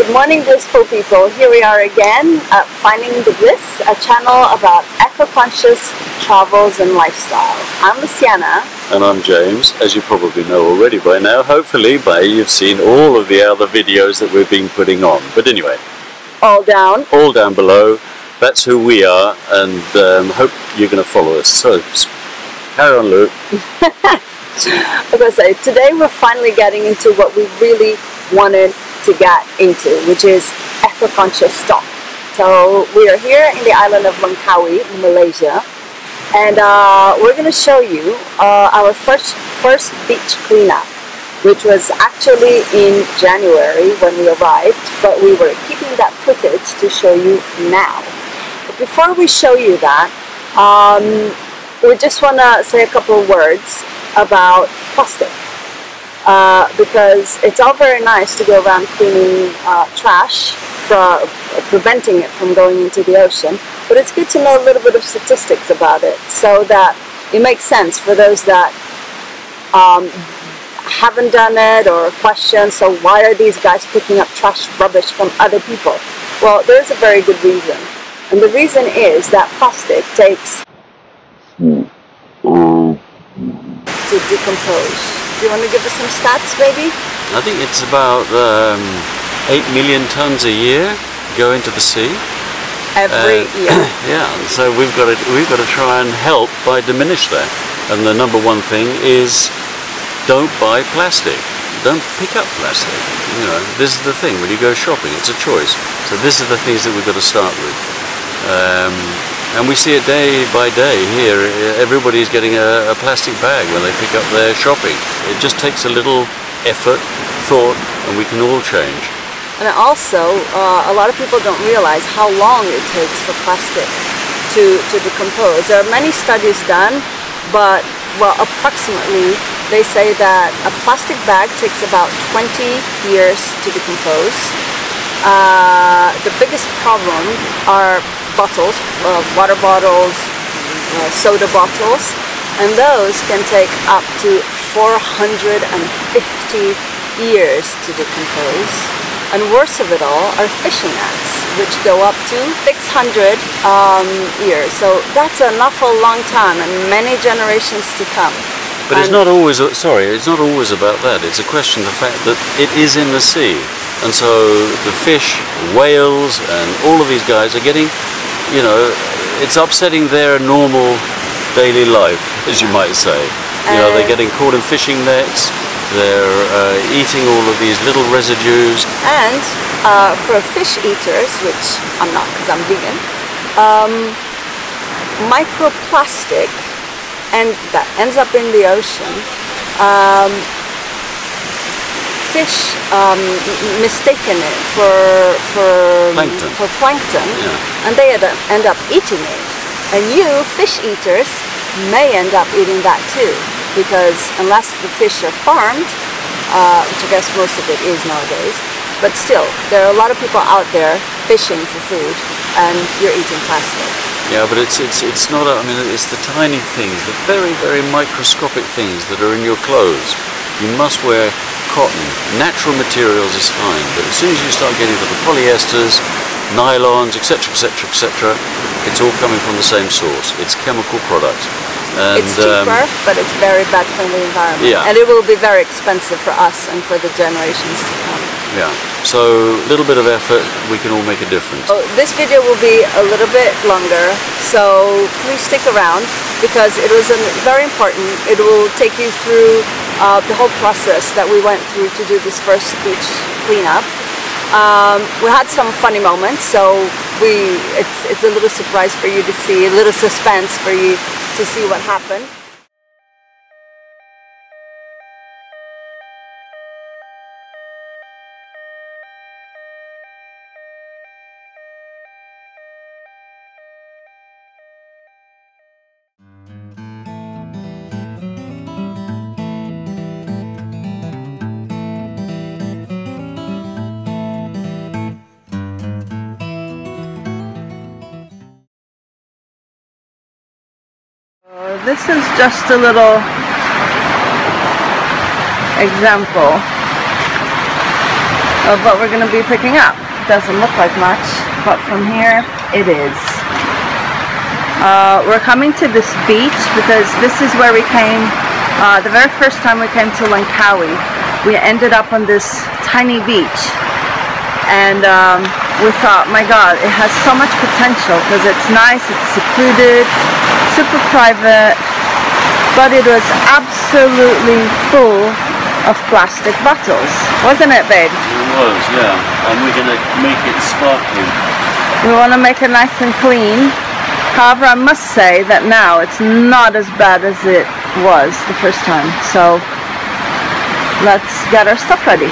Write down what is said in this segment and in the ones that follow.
Good morning, blissful people. Here we are again at Finding the Bliss, a channel about eco-conscious travels and lifestyle. I'm Luciana. And I'm James. As you probably know already by now, hopefully you've seen all of the other videos that we've been putting on. But anyway, all down below. That's who we are, and hope you're going to follow us. So carry on, Luke. I was going to say, today we're finally getting into what we really wanted to get into, which is eco-conscious stock. So we are here in the island of Langkawi in Malaysia, and we're going to show you our first beach cleanup, which was actually in January when we arrived, but we were keeping that footage to show you now. But before we show you that, we just want to say a couple of words about plastic. Because it's all very nice to go around cleaning trash, preventing it from going into the ocean, but it's good to know a little bit of statistics about it so that it makes sense for those that haven't done it or question, so why are these guys picking up trash rubbish from other people? Well, there's a very good reason, and the reason is that plastic takes to decompose. Do you want to give us some stats, maybe? I think it's about 8 million tons a year go into the sea. Every year. Yeah, so we've got to try and help by diminish that. And the number one thing is don't buy plastic. Don't pick up plastic. You know, this is the thing when you go shopping. It's a choice. So this is the things that we've got to start with. And we see it day by day here. Everybody's getting a plastic bag when they pick up their shopping. It just takes a little effort, thought, and we can all change. And also, a lot of people don't realize how long it takes for plastic to decompose. There are many studies done, but well, approximately they say that a plastic bag takes about 20 years to decompose. The biggest problem are bottles, water bottles, soda bottles, and those can take up to 450 years to decompose. And worst of it all are fishing nets, which go up to 600 years. So that's an awful long time and many generations to come. But it's not always, it's not always about that. It's a question of the fact that it is in the sea. And so the fish, whales, and all of these guys are getting, you know, it's upsetting their normal daily life, as you might say. You know, they're getting caught in fishing nets, they're eating all of these little residues. And for fish eaters, which I'm not because I'm vegan, microplastic, and that ends up in the ocean. Fish mistaken it for plankton, yeah. And they end up eating it. And you, fish eaters, may end up eating that too, because unless the fish are farmed, which I guess most of it is nowadays, but still, there are a lot of people out there fishing for food, and you're eating plastic. Yeah, but it's not. I mean, it's the tiny things, the very, very microscopic things that are in your clothes. You must wear cotton. Natural materials is fine, but as soon as you start getting to the polyesters, nylons, etc., etc., etc., it's all coming from the same source. It's chemical product. And, it's cheaper, but it's very bad for the environment. Yeah. And it will be very expensive for us and for the generations to come. Yeah. So a little bit of effort, we can all make a difference. Oh, this video will be a little bit longer, so please stick around because it was very important. It will take you through the whole process that we went through to do this first beach cleanup. We had some funny moments, so it's a little surprise for you to see, a little suspense for you to see what happened. This is just a little example of what we're going to be picking up. Doesn't look like much, but from here it is. We're coming to this beach because this is where we came the very first time we came to Langkawi. We ended up on this tiny beach, and we thought, my God, it has so much potential because it's nice, it's secluded, super private, but it was absolutely full of plastic bottles, wasn't it, babe? It was, yeah. And we're going to make it sparkling. We want to make it nice and clean. However, I must say that now it's not as bad as it was the first time. So let's get our stuff ready.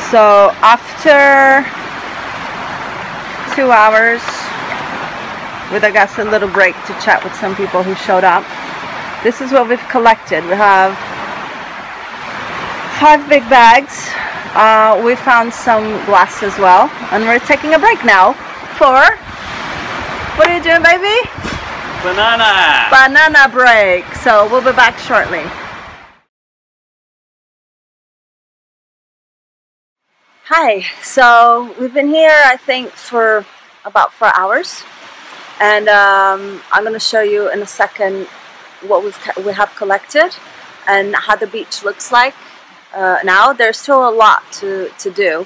So after 2 hours with, I guess, a little break to chat with some people who showed up, this is what we've collected. We have 5 big bags. We found some glass as well, and we're taking a break now for, what are you doing, baby? Banana break. So we'll be back shortly. Hi, so we've been here I think for about 4 hours, and I'm going to show you in a second what we have collected and how the beach looks like now. There's still a lot to do,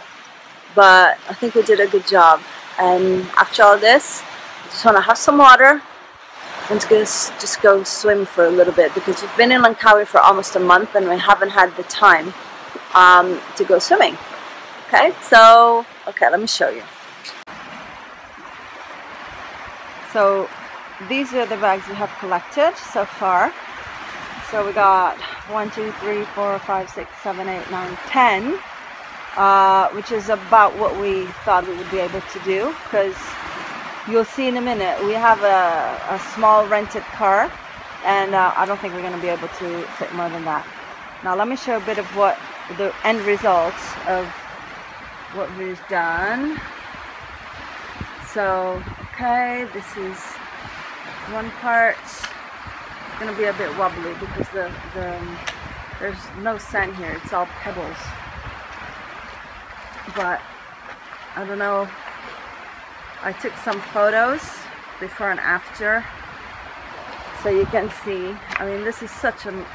but I think we did a good job. And after all this, I just want to have some water and just go swim for a little bit, because we've been in Langkawi for almost a month and we haven't had the time to go swimming. Okay, so, let me show you. So, these are the bags we have collected so far. So we got 1, 2, 3, 4, 5, 6, 7, 8, 9, 10, which is about what we thought we would be able to do, because you'll see in a minute, we have a small rented car, and I don't think we're going to be able to fit more than that. Now let me show a bit of what the end results of what we've done. So, okay, this is one part. It's gonna be a bit wobbly because there's no sand here, it's all pebbles. But I don't know, I took some photos before and after so you can see. I mean, this is such a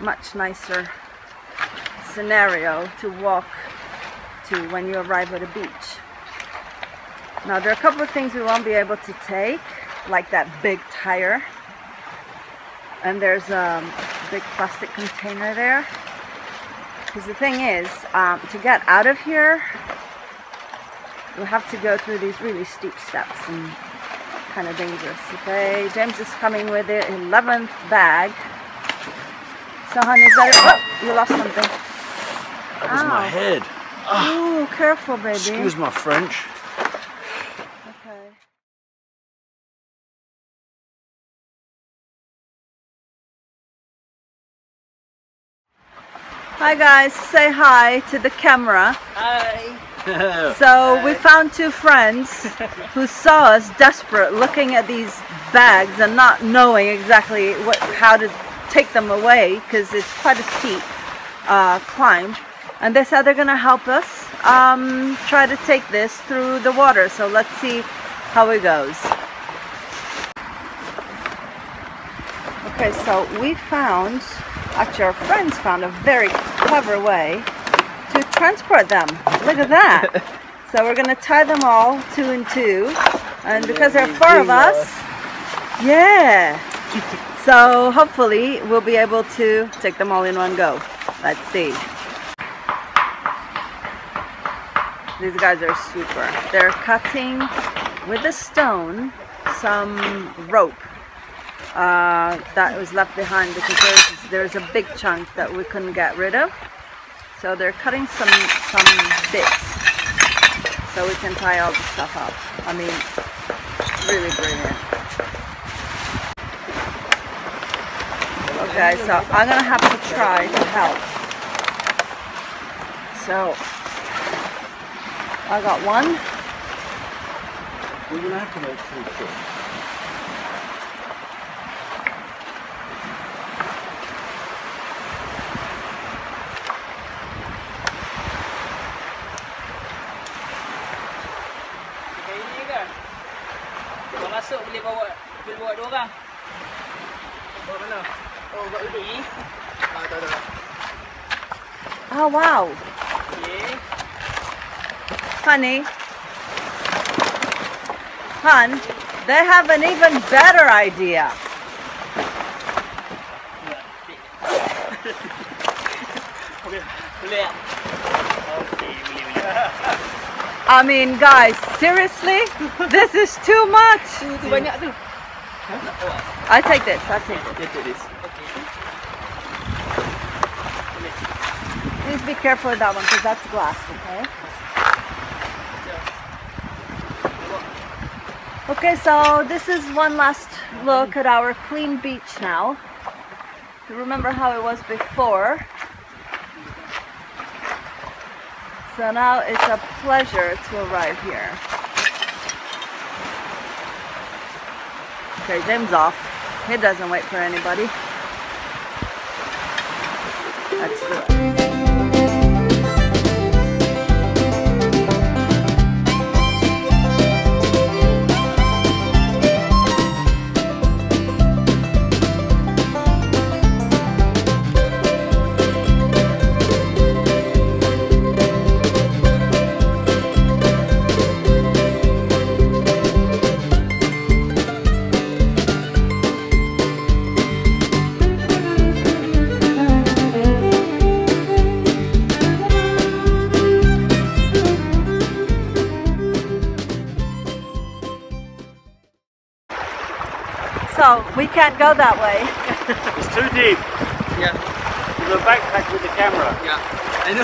much nicer scenario to walk to when you arrive at a beach. Now there are a couple of things we won't be able to take, like that big tire, and there's a big plastic container there, because the thing is, to get out of here we'll have to go through these really steep steps and kind of dangerous. Okay, James is coming with the 11th bag. So honey, is that it? Oh, you lost something. That was my head. Oh, careful, baby. Excuse my French. Okay. Hi guys, say hi to the camera. Hi. So we found 2 friends who saw us desperate looking at these bags and not knowing exactly how to take them away, because it's quite a steep climb. And they said they're going to help us try to take this through the water. So let's see how it goes. Okay, so we found, actually our friends found a very clever way to transport them. Look at that. So we're going to tie them all 2 and 2. And because there are 4 of us, yeah. So hopefully we'll be able to take them all in one go. Let's see. These guys are super. They're cutting with a stone some rope that was left behind because there's a big chunk that we couldn't get rid of. So they're cutting some bits so we can tie all the stuff up. I mean, really brilliant. Okay, so I'm gonna have to try to help. So I got one. We're gonna have to make 2 trips. Masuk boleh bawa 2 orang. Bawa mana? Oh, bawa ni. Tak. Oh wow. Okay. Honey. Hun, they have an even better idea. Boleh. Boleh. Okey, boleh. I mean, guys, seriously? This is too much. Tu banyak tu. I take this. I take this. You take this. Okay. Please be careful with that one because that's glass, okay? Okay, so this is one last look at our clean beach now. You remember how it was before. So now it's a pleasure to arrive here. Okay, James off. He doesn't wait for anybody. Let's do it. So we can't go that way. It's too deep. Yeah. There's a backpack with the camera. Yeah. I know.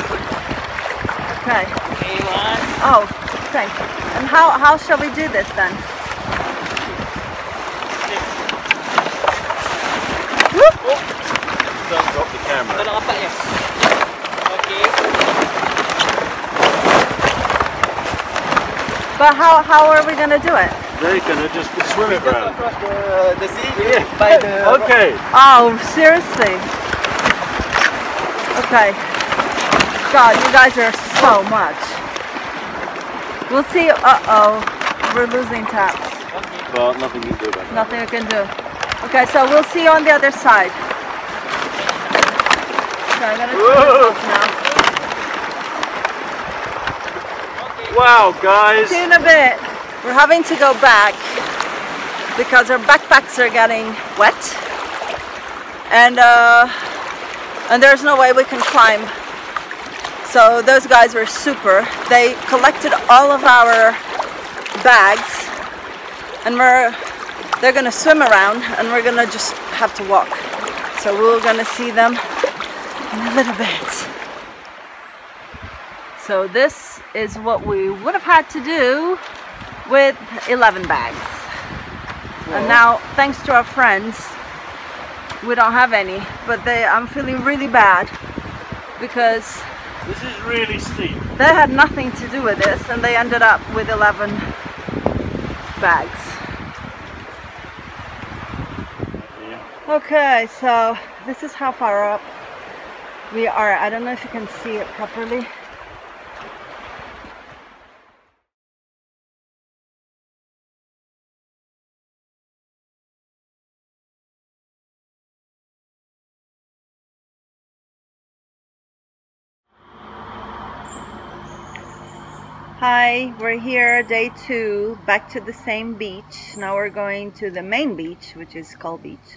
Okay. Okay, one. Oh, thanks. And how shall we do this then? Whoop. Oh. Don't drop the camera. Kalau rapat ya. Okay. But how are we gonna do it? They're gonna just swim it around. Across the sea by the Okay. Oh, seriously? Okay. God, you guys are so much. We'll see. Uh-oh. We're losing taps. Well, nothing you can do about that. Nothing we can do. Okay, so we'll see you on the other side. Okay, I'm gonna turn this off now. Wow, guys. See you in a bit. We're having to go back because our backpacks are getting wet, and there's no way we can climb. So those guys were super. They collected all of our bags, and they're gonna swim around, and we're gonna just have to walk. So we're gonna see them in a little bit. So this is what we would have had to do with 11 bags. And now, thanks to our friends, we don't have any, but I'm feeling really bad because This is really steep. they had nothing to do with this and they ended up with 11 bags. Yeah. Okay, so this is how far up we are. I don't know if you can see it properly. Hi, we're here, day 2, back to the same beach. Now we're going to the main beach, which is Skull Beach.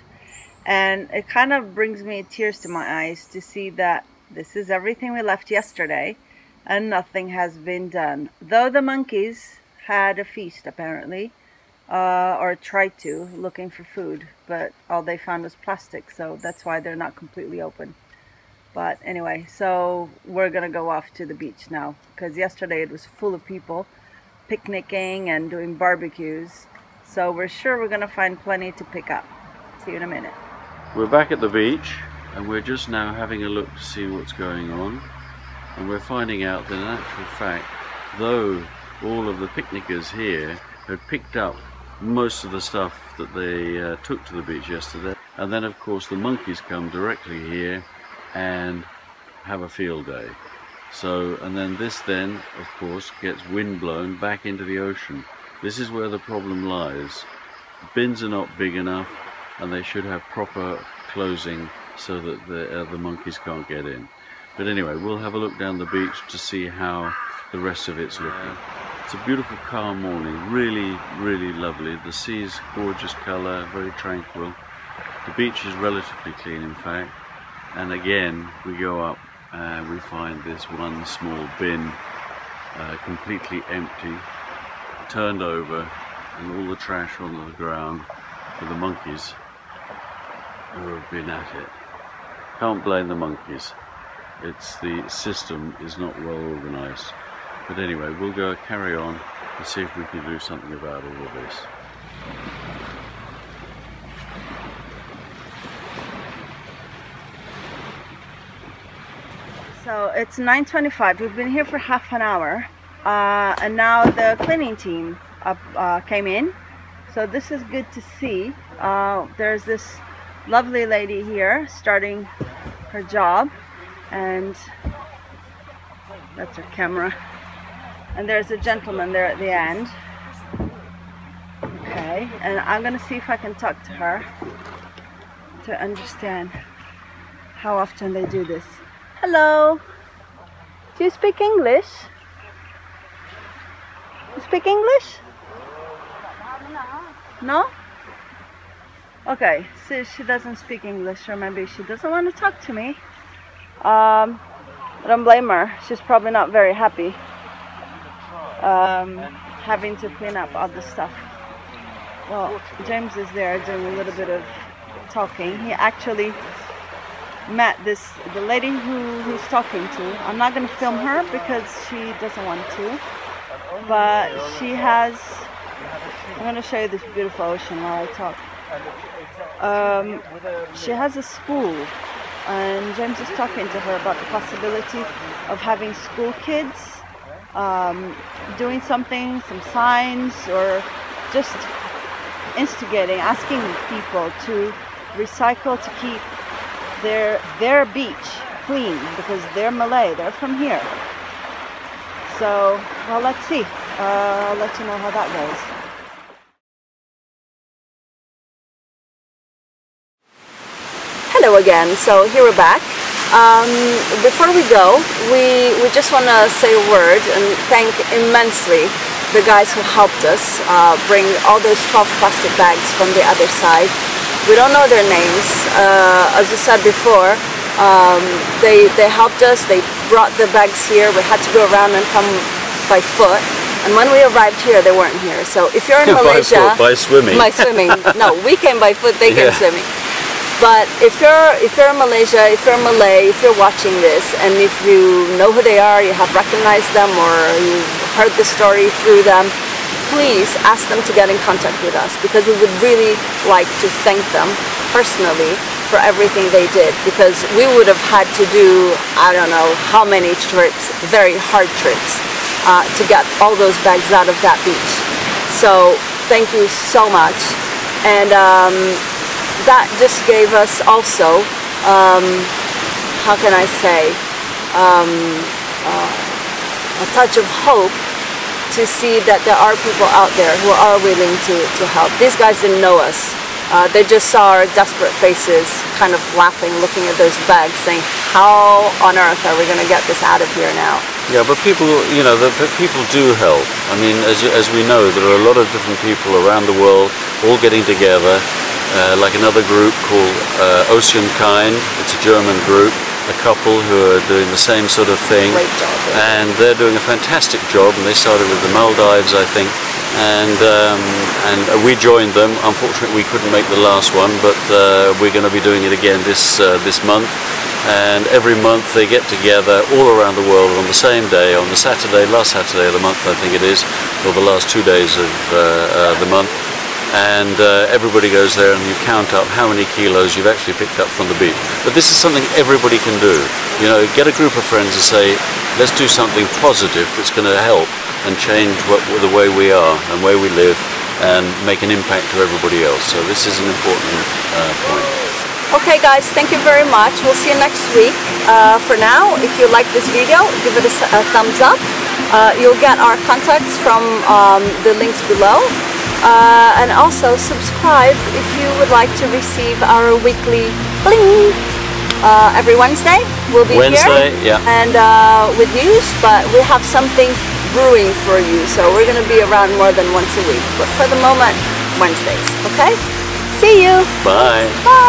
And it kind of brings me tears to my eyes to see that this is everything we left yesterday. and nothing has been done. Though the monkeys had a feast apparently, or tried to, looking for food, but all they found was plastic, so that's why they're not completely open. But anyway, so we're gonna go off to the beach now, because yesterday it was full of people picnicking and doing barbecues, so we're sure we're gonna find plenty to pick up. See you in a minute. We're back at the beach and we're just now having a look to see what's going on, and we're finding out that in actual fact, though all of the picnickers here had picked up most of the stuff that they took to the beach yesterday, and then of course the monkeys come directly here and have a field day. So, and then this then of course gets wind blown back into the ocean. This is where the problem lies. The bins are not big enough and they should have proper closing so that the monkeys can't get in. But anyway, we'll have a look down the beach to see how the rest of it's looking. It's a beautiful calm morning, really, really lovely. The sea's gorgeous colour, very tranquil. The beach is relatively clean in fact. And again, we go up and we find this one small bin completely empty, turned over, and all the trash on the ground for the monkeys who have been at it. Can't blame the monkeys. It's the system is not well organised. But anyway, we'll go carry on and see if we can do something about all of this. So it's 9:25. We've been here for half an hour, and now the cleaning team came in. So this is good to see. There's this lovely lady here starting her job, and that's her camera. And there's a gentleman there at the end. Okay, and I'm gonna see if I can talk to her to understand how often they do this. Hello, do you speak English? You speak English? No? Okay, so she doesn't speak English, or maybe she doesn't want to talk to me. I don't blame her. She's probably not very happy having to clean up all this stuff. Well, James is there doing a little bit of talking. He actually met the lady who he's talking to. I'm not going to film her because she doesn't want to, but she has, I'm going to show you this beautiful ocean while I talk. She has a school, and James is talking to her about the possibility of having school kids doing something, some signs, or just instigating, asking people to recycle, to keep their beach clean, because they're Malay, they're from here. So, well, let's see. I'll let you know how that goes. Hello again. So here we're back. Before we go, we just want to say a word and thank immensely the guys who helped us bring all those 12 plastic bags from the other side. We don't know their names. As I said before, they helped us. They brought the bags here. We had to go around and come by foot. And when we arrived here, they weren't here. So if you're in Malaysia, by swimming. By swimming. No, we came by foot. They came swimming. But if you're in Malaysia, if you're Malay, if you're watching this, and if you know who they are, you have recognized them, or you've heard the story through them, please ask them to get in contact with us, because we would really like to thank them personally for everything they did, because we would have had to do, I don't know how many trips, very hard trips, to get all those bags out of that beach. So thank you so much. And that just gave us also, how can I say, a touch of hope to see that there are people out there who are willing to help. These guys didn't know us. They just saw our desperate faces, kind of laughing, looking at those bags, saying, how on earth are we going to get this out of here now? Yeah, but people, you know, people do help. I mean, as we know, there are a lot of different people around the world all getting together. Like another group called Ocean Kind. It's a German group. a couple who are doing the same sort of thing. Great job. And they're doing a fantastic job, and they started with the Maldives, I think, and we joined them. Unfortunately, we couldn't make the last one, but we're going to be doing it again this month. And every month they get together all around the world on the same day, on the Saturday, last Saturday of the month, I think it is, or the last 2 days of the month. And everybody goes there and you count up how many kilos you've actually picked up from the beach. But this is something everybody can do. You know, get a group of friends and say, let's do something positive that's going to help and change the way we are and where we live and make an impact to everybody else. So this is an important point. Okay guys, thank you very much. We'll see you next week. For now, if you like this video, give it a thumbs up. You'll get our contacts from the links below. And also subscribe if you would like to receive our weekly bling. Every Wednesday we'll be here. Yeah. And with news, but we have something brewing for you. So we're going to be around more than once a week. But for the moment, Wednesdays. Okay? See you. Bye. Bye.